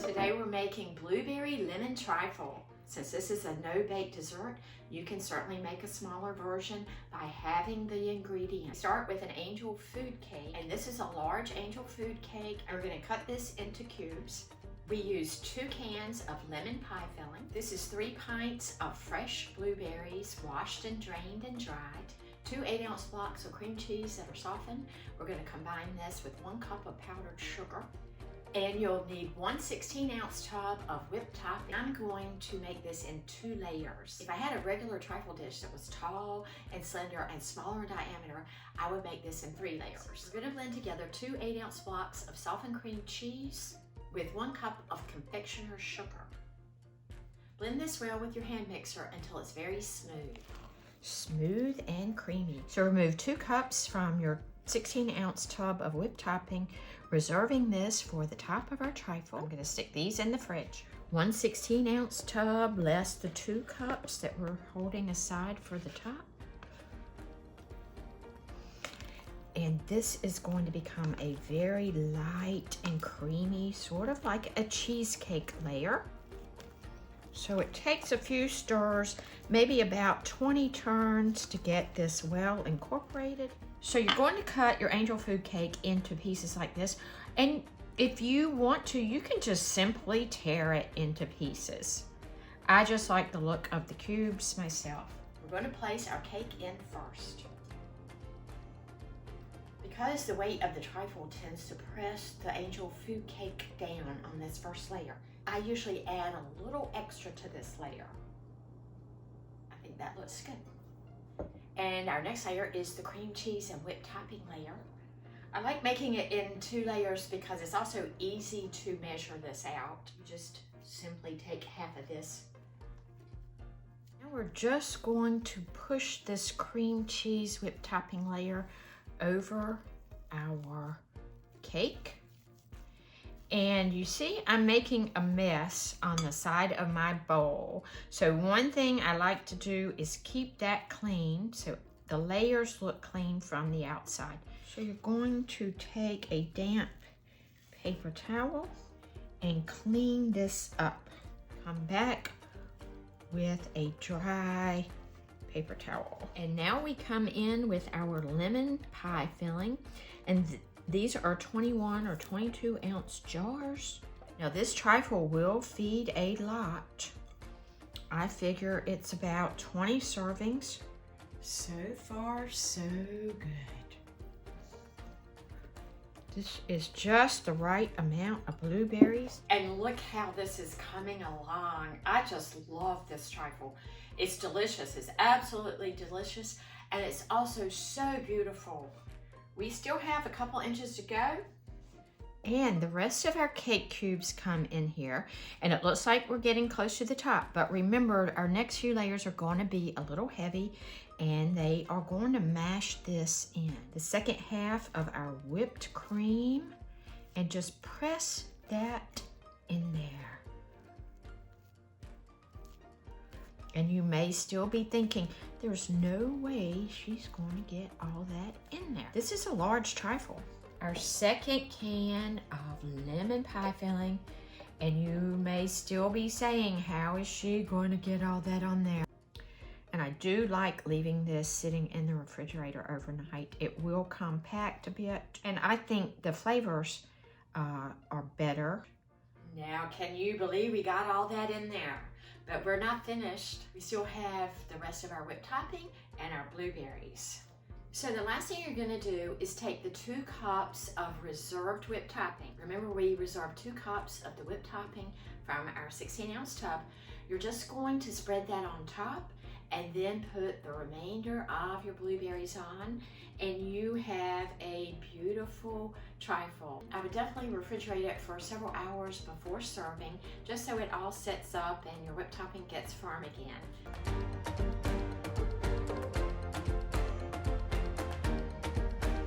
Today we're making blueberry lemon trifle. Since this is a no-bake dessert, you can certainly make a smaller version by having the ingredients. Start with an angel food cake, and this is a large angel food cake, and we're going to cut this into cubes. We use 2 cans of lemon pie filling. This is 3 pints of fresh blueberries, washed and drained and dried. 2 8-ounce blocks of cream cheese that are softened. We're going to combine this with 1 cup of powdered sugar. And you'll need 1 16-ounce tub of whipped topping. I'm going to make this in 2 layers. If I had a regular trifle dish that was tall and slender and smaller in diameter, I would make this in 3 layers. We're going to blend together 2 8-ounce blocks of softened cream cheese with 1 cup of confectioner's sugar. Blend this well with your hand mixer until it's very smooth. Smooth and creamy. So remove 2 cups from your 16-ounce tub of whipped topping, reserving this for the top of our trifle. I'm going to stick these in the fridge. 1 16-ounce tub less the 2 cups that we're holding aside for the top. And this is going to become a very light and creamy, sort of like a cheesecake layer. So it takes a few stirs, maybe about 20 turns to get this well incorporated. So you're going to cut your angel food cake into pieces like this. And if you want to, you can just simply tear it into pieces. I just like the look of the cubes myself. We're going to place our cake in first. Because the weight of the trifle tends to press the angel food cake down on this first layer, I usually add a little extra to this layer. I think that looks good. And our next layer is the cream cheese and whipped topping layer. I like making it in 2 layers because it's also easy to measure this out. You just simply take half of this. Now we're just going to push this cream cheese whipped topping layer over our cake. And you see, I'm making a mess on the side of my bowl. So one thing I like to do is keep that clean so the layers look clean from the outside. So you're going to take a damp paper towel and clean this up. Come back with a dry paper towel. And now we come in with our lemon pie filling, and these are 21 or 22 ounce jars. Now this trifle will feed a lot. I figure it's about 20 servings. So far, so good. This is just the right amount of blueberries. And look how this is coming along. I just love this trifle. It's delicious, it's absolutely delicious, and it's also so beautiful. We still have a couple inches to go. And the rest of our cake cubes come in here, and it looks like we're getting close to the top. But remember, our next few layers are going to be a little heavy, and they are going to mash this in. The second half of our whipped cream, and just press that in there. And you may still be thinking, there's no way she's going to get all that in there. This is a large trifle. Our second can of lemon pie filling, and you may still be saying, how is she going to get all that on there? And I do like leaving this sitting in the refrigerator overnight. It will compact a bit, and I think the flavors are better. Now, can you believe we got all that in there? But we're not finished. We still have the rest of our whipped topping and our blueberries. So the last thing you're gonna do is take the 2 cups of reserved whipped topping. Remember, we reserved 2 cups of the whipped topping from our 16-ounce tub. You're just going to spread that on top and then put the remainder of your blueberries on, and you have a beautiful trifle. I would definitely refrigerate it for several hours before serving, just so it all sets up and your whipped topping gets firm again.